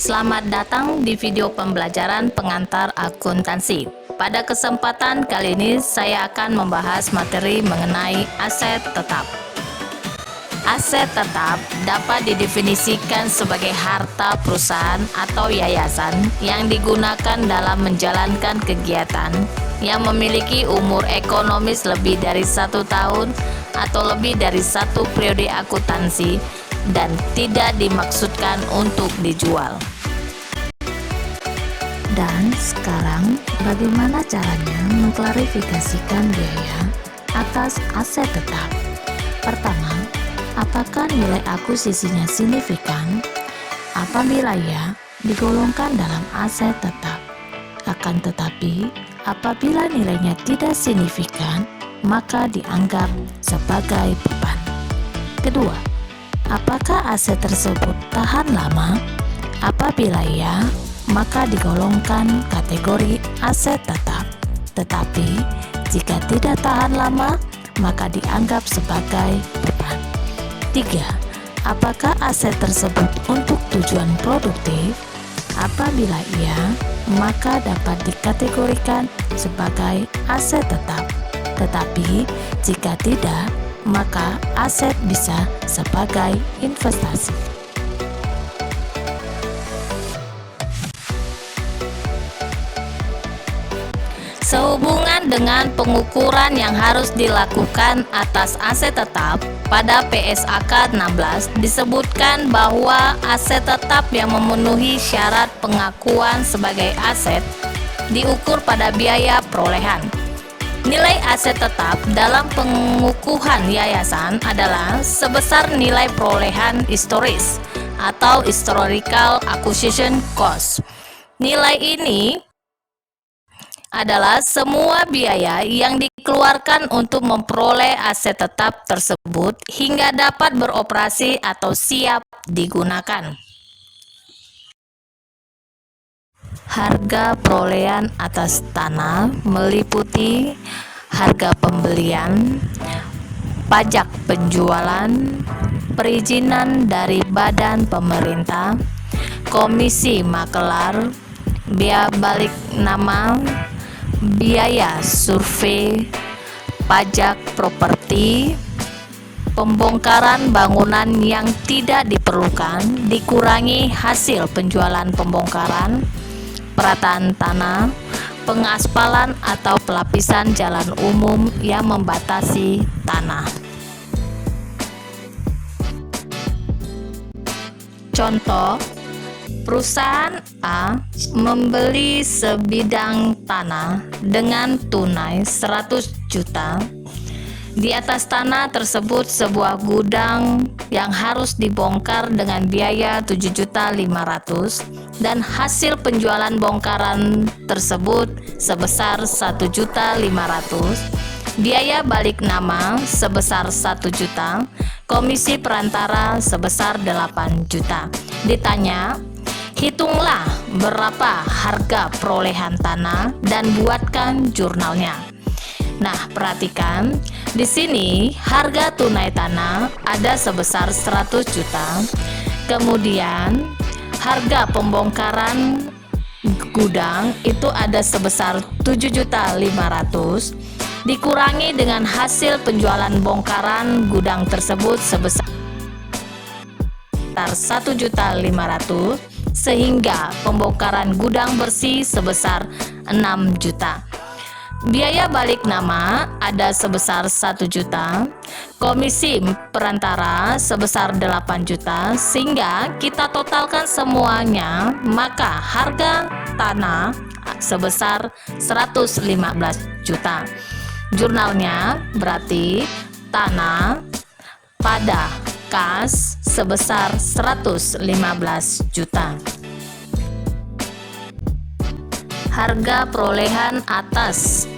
Selamat datang di video pembelajaran pengantar akuntansi. Pada kesempatan kali ini saya akan membahas materi mengenai aset tetap. Aset tetap dapat didefinisikan sebagai harta perusahaan atau yayasan yang digunakan dalam menjalankan kegiatan yang memiliki umur ekonomis lebih dari 1 tahun atau lebih dari 1 periode akuntansi dan tidak dimaksudkan untuk dijual. Dan sekarang bagaimana caranya mengklarifikasikan biaya atas aset tetap? Pertama, apakah nilai akuisisinya signifikan? Apabila ya, digolongkan dalam aset tetap. Akan tetapi, apabila nilainya tidak signifikan, maka dianggap sebagai beban. Kedua, apakah aset tersebut tahan lama? Apabila ya, maka digolongkan kategori aset tetap. Tetapi, jika tidak tahan lama, maka dianggap sebagai beban. 3. Apakah aset tersebut untuk tujuan produktif? Apabila iya, maka dapat dikategorikan sebagai aset tetap. Tetapi, jika tidak, maka aset bisa sebagai investasi. Sehubungan dengan pengukuran yang harus dilakukan atas aset tetap, pada PSAK 16 disebutkan bahwa aset tetap yang memenuhi syarat pengakuan sebagai aset diukur pada biaya perolehan. Nilai aset tetap dalam pengukuhan yayasan adalah sebesar nilai perolehan historis atau historical acquisition cost. Nilai ini adalah semua biaya yang dikeluarkan untuk memperoleh aset tetap tersebut hingga dapat beroperasi atau siap digunakan. Harga perolehan atas tanah meliputi harga pembelian, pajak penjualan, perizinan dari badan pemerintah, komisi makelar, biaya balik nama, biaya survei, pajak properti, pembongkaran bangunan yang tidak diperlukan dikurangi hasil penjualan pembongkaran, perataan tanah, pengaspalan atau pelapisan jalan umum yang membatasi tanah. Contoh, perusahaan A membeli sebidang tanah dengan tunai 100 juta. Di atas tanah tersebut sebuah gudang yang harus dibongkar dengan biaya 7.500.000 dan hasil penjualan bongkaran tersebut sebesar 1.500.000. Biaya balik nama sebesar 1 juta, komisi perantara sebesar 8 juta. Ditanya, hitunglah berapa harga perolehan tanah dan buatkan jurnalnya. Nah, perhatikan, di sini harga tunai tanah ada sebesar 100 juta. Kemudian, harga pembongkaran gudang itu ada sebesar 7.500.000 dikurangi dengan hasil penjualan bongkaran gudang tersebut sebesar 1.500.000 sehingga pembongkaran gudang bersih sebesar 6 juta. Biaya balik nama ada sebesar 1 juta, komisi perantara sebesar 8 juta, sehingga kita totalkan semuanya, maka harga tanah sebesar 115 juta. Jurnalnya berarti tanah pada kas sebesar 115 juta. Harga perolehan atas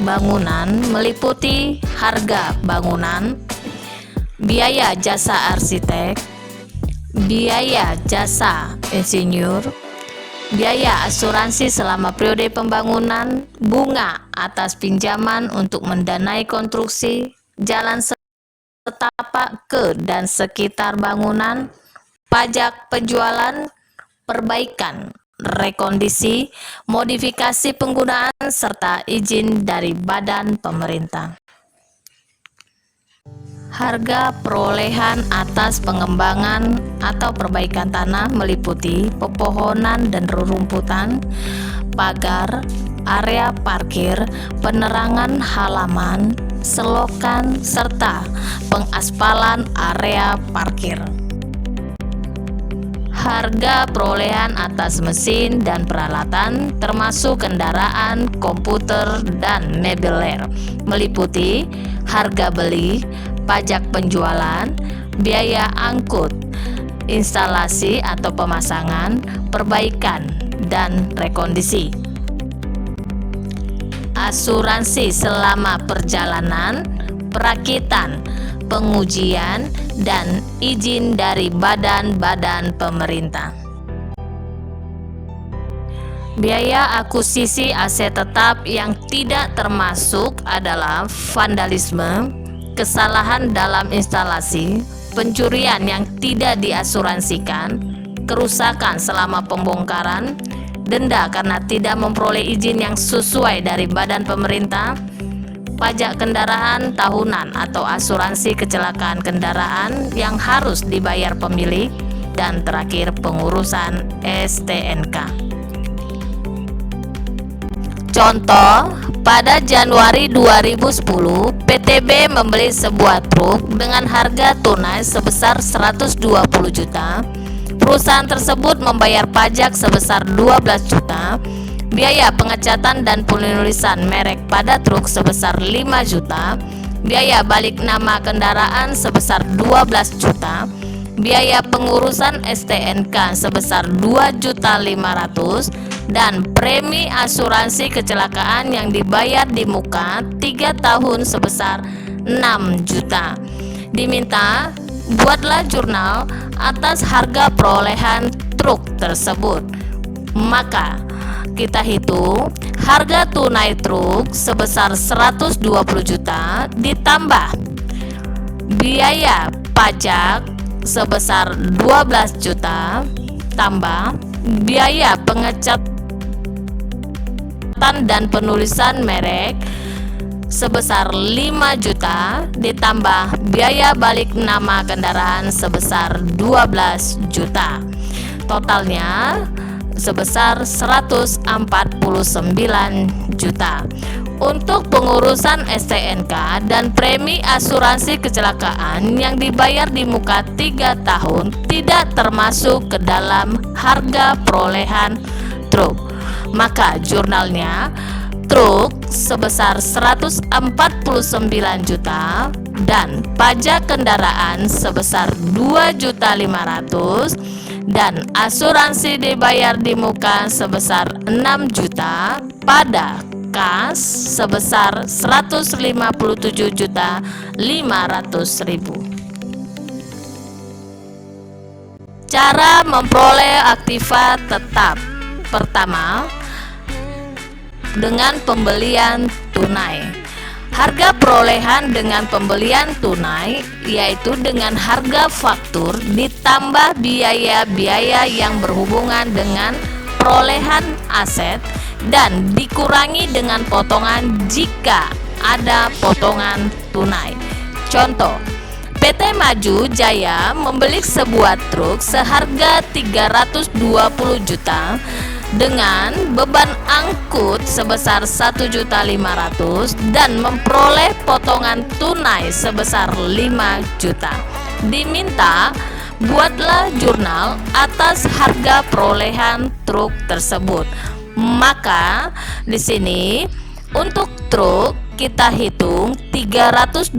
bangunan meliputi harga bangunan, biaya jasa arsitek, biaya jasa insinyur, biaya asuransi selama periode pembangunan, bunga atas pinjaman untuk mendanai konstruksi, jalan setapak ke dan sekitar bangunan, pajak penjualan, perbaikan, rekondisi, modifikasi penggunaan, serta izin dari badan pemerintah. Harga perolehan atas pengembangan atau perbaikan tanah meliputi pepohonan dan rerumputan, pagar, area parkir, penerangan halaman, selokan, serta pengaspalan area parkir. Harga perolehan atas mesin dan peralatan termasuk kendaraan, komputer, dan meubiler meliputi harga beli, pajak penjualan, biaya angkut, instalasi atau pemasangan, perbaikan, dan rekondisi. Asuransi selama perjalanan, perakitan, pengujian, dan izin dari badan-badan pemerintah. Biaya akuisisi aset tetap yang tidak termasuk adalah vandalisme, kesalahan dalam instalasi, pencurian yang tidak diasuransikan, kerusakan selama pembongkaran, denda karena tidak memperoleh izin yang sesuai dari badan pemerintah, pajak kendaraan tahunan atau asuransi kecelakaan kendaraan yang harus dibayar pemilik, dan terakhir pengurusan STNK. Contoh, pada Januari 2010, PTB membeli sebuah truk dengan harga tunai sebesar 120 juta. Perusahaan tersebut membayar pajak sebesar 12 juta, biaya pengecatan dan penulisan merek pada truk sebesar 5 juta, biaya balik nama kendaraan sebesar 12 juta, biaya pengurusan STNK sebesar 2.500.000, dan premi asuransi kecelakaan yang dibayar di muka 3 tahun sebesar 6 juta. Diminta buatlah jurnal atas harga perolehan truk tersebut. Maka kita hitung harga tunai truk sebesar 120 juta ditambah biaya pajak sebesar 12 juta tambah biaya pengecatan dan penulisan merek sebesar 5 juta ditambah biaya balik nama kendaraan sebesar 12 juta. Totalnya sebesar 149 juta. Untuk pengurusan STNK dan premi asuransi kecelakaan yang dibayar di muka 3 tahun tidak termasuk ke dalam harga perolehan truk. Maka jurnalnya truk sebesar 149 juta dan pajak kendaraan sebesar 2.500.000 dan asuransi dibayar di muka sebesar 6 juta pada kas sebesar 157.500.000. Cara memperoleh aktiva tetap. Pertama, dengan pembelian tunai. Harga perolehan dengan pembelian tunai yaitu dengan harga faktur ditambah biaya-biaya yang berhubungan dengan perolehan aset dan dikurangi dengan potongan jika ada potongan tunai. Contoh, PT Maju Jaya membeli sebuah truk seharga 320 juta dengan beban angkut sebesar 1.500.000 dan memperoleh potongan tunai sebesar 5 juta. Diminta buatlah jurnal atas harga perolehan truk tersebut. Maka di sini untuk truk kita hitung 320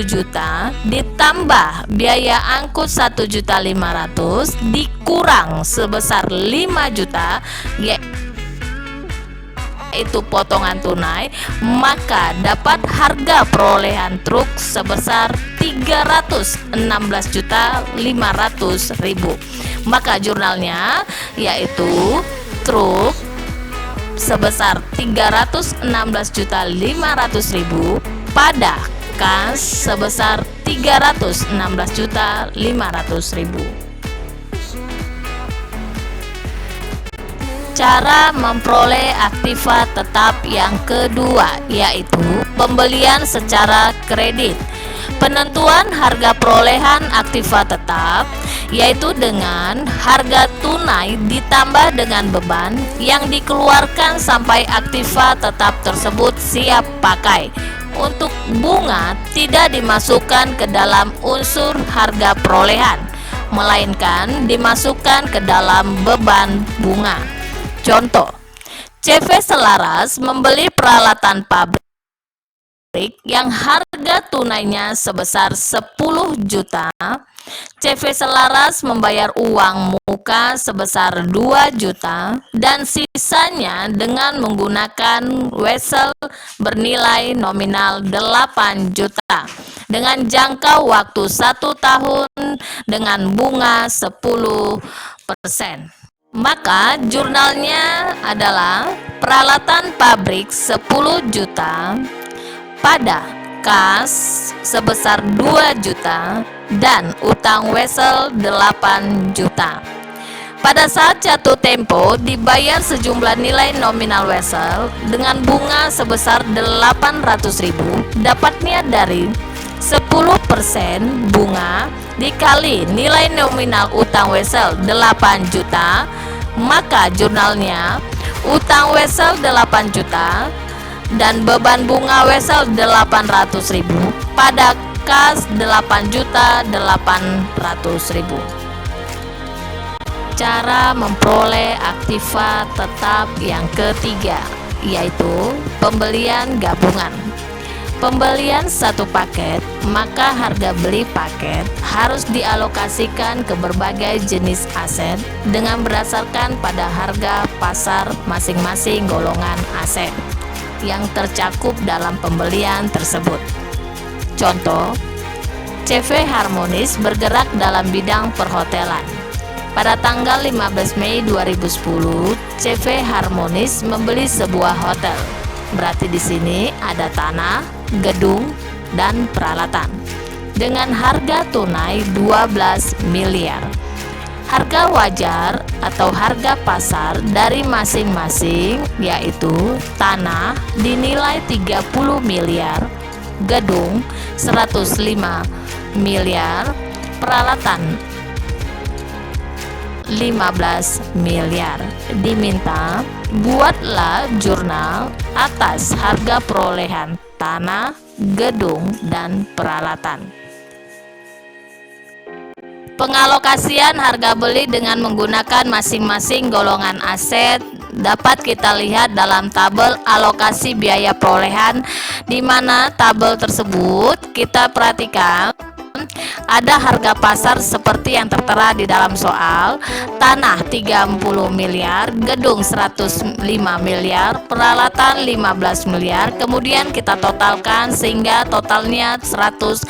juta ditambah biaya angkut 1.500.000 dikurang sebesar 5 juta yaitu potongan tunai, maka dapat harga perolehan truk sebesar 316.500.000. Maka jurnalnya yaitu truk sebesar 316.500.000 pada kas sebesar 316.500.000. Cara memperoleh aktiva tetap yang kedua yaitu pembelian secara kredit. Penentuan harga perolehan aktiva tetap yaitu dengan harga tunai ditambah dengan beban yang dikeluarkan sampai aktiva tetap tersebut siap pakai. Untuk bunga tidak dimasukkan ke dalam unsur harga perolehan, melainkan dimasukkan ke dalam beban bunga. Contoh, CV selaras membeli peralatan pabrik yang harga tunainya sebesar 10 juta, CV selaras membayar uang muka sebesar 2 juta, dan sisanya dengan menggunakan wesel bernilai nominal 8 juta, dengan jangka waktu 1 tahun dengan bunga 10%. Maka jurnalnya adalah peralatan pabrik 10 juta, pada kas sebesar 2 juta, dan utang wesel 8 juta. Pada saat jatuh tempo dibayar sejumlah nilai nominal wesel dengan bunga sebesar 800.000, dapatnya dari 10% bunga dikali nilai nominal utang wesel 8 juta, maka jurnalnya utang wesel 8 juta dan beban bunga wesel 800.000 pada kas 8.800.000. Cara memperoleh aktiva tetap yang ketiga yaitu pembelian gabungan. Pembelian satu paket, maka harga beli paket harus dialokasikan ke berbagai jenis aset dengan berdasarkan pada harga pasar masing-masing golongan aset yang tercakup dalam pembelian tersebut. Contoh, CV Harmonis bergerak dalam bidang perhotelan. Pada tanggal 15 Mei 2010, CV Harmonis membeli sebuah hotel. Berarti di sini ada tanah, gedung, dan peralatan dengan harga tunai 12 miliar. Harga wajar atau harga pasar dari masing-masing yaitu tanah dinilai 30 miliar, gedung 105 miliar, peralatan 15 miliar. Diminta buatlah jurnal atas harga perolehan tanah, gedung, dan peralatan. Pengalokasian harga beli dengan menggunakan masing-masing golongan aset dapat kita lihat dalam tabel alokasi biaya perolehan, di mana tabel tersebut kita perhatikan ada harga pasar seperti yang tertera di dalam soal: tanah 30 miliar, gedung 105 miliar, peralatan 15 miliar. Kemudian kita totalkan sehingga totalnya 150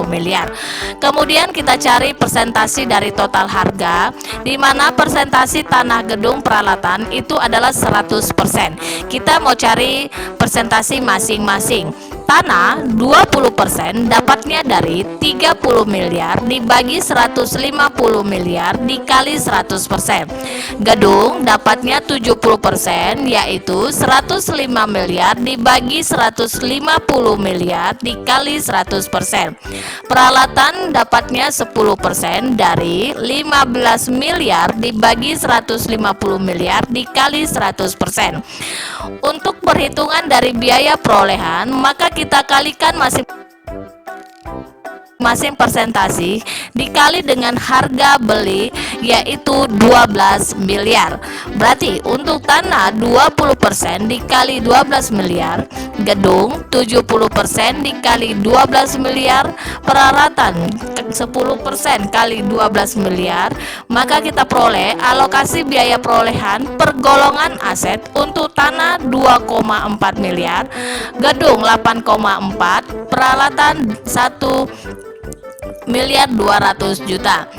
miliar. Kemudian kita cari persentase dari total harga, di mana persentase tanah, gedung, peralatan itu adalah 100%. Kita mau cari persentase masing-masing. Tanah 20% dapatnya dari 30 miliar dibagi 150 miliar dikali 100%. Gedung dapatnya 70% yaitu 105 miliar dibagi 150 miliar dikali 100%. Peralatan dapatnya 10% dari 15 miliar dibagi 150 miliar dikali 100%. Untuk perhitungan dari biaya perolehan, maka kita kalikan masing-masing persentase dikali dengan harga beli yaitu 12 miliar. Berarti untuk tanah 20% dikali 12 miliar, gedung 70% dikali 12 miliar, peralatan 10% kali 12 miliar, maka kita peroleh alokasi biaya perolehan per golongan aset untuk tanah 2,4 miliar, gedung 8,4, peralatan 1 miliar 200 juta.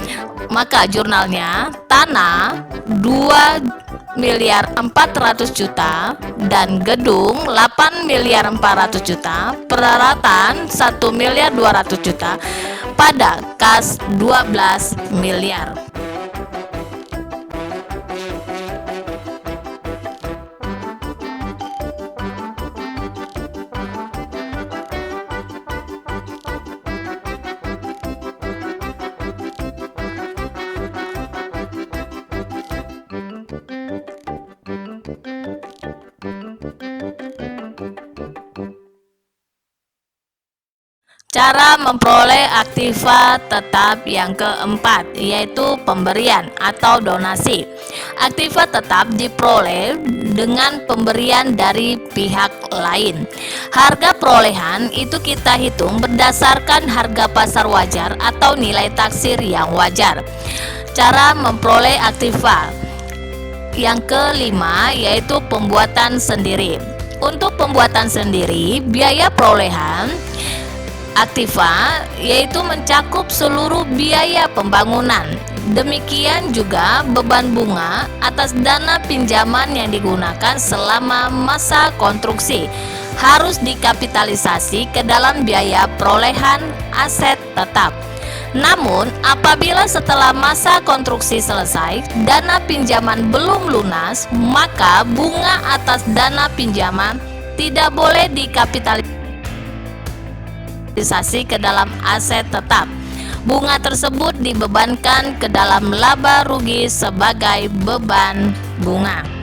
Maka jurnalnya tanah 2 miliar 400 juta dan gedung 8 miliar 400 juta, peralatan 1 miliar 200 juta pada kas 12 miliar. Cara memperoleh aktiva tetap yang keempat, yaitu pemberian atau donasi. Aktiva tetap diperoleh dengan pemberian dari pihak lain. Harga perolehan itu kita hitung berdasarkan harga pasar wajar atau nilai taksir yang wajar. Cara memperoleh aktiva yang kelima yaitu pembuatan sendiri. Untuk pembuatan sendiri, biaya perolehan aktiva yaitu mencakup seluruh biaya pembangunan. Demikian juga beban bunga atas dana pinjaman yang digunakan selama masa konstruksi harus dikapitalisasi ke dalam biaya perolehan aset tetap. Namun, apabila setelah masa konstruksi selesai, dana pinjaman belum lunas, maka bunga atas dana pinjaman tidak boleh dikapitalisasi ke dalam aset tetap. Bunga tersebut dibebankan ke dalam laba rugi sebagai beban bunga.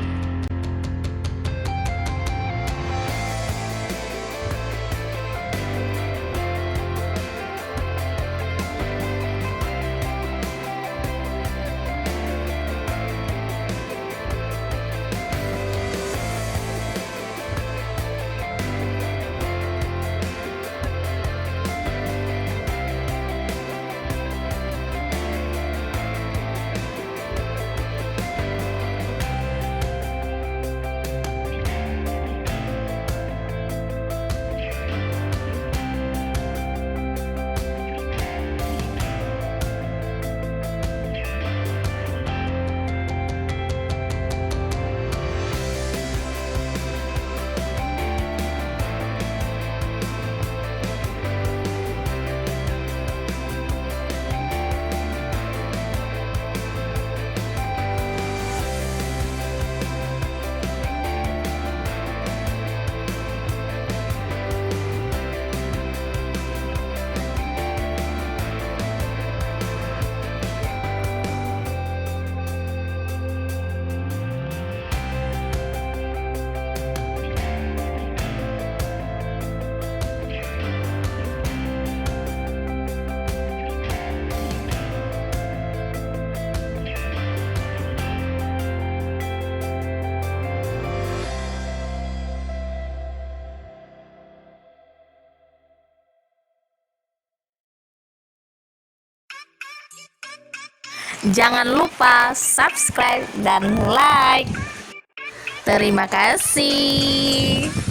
Jangan lupa subscribe dan like. Terima kasih.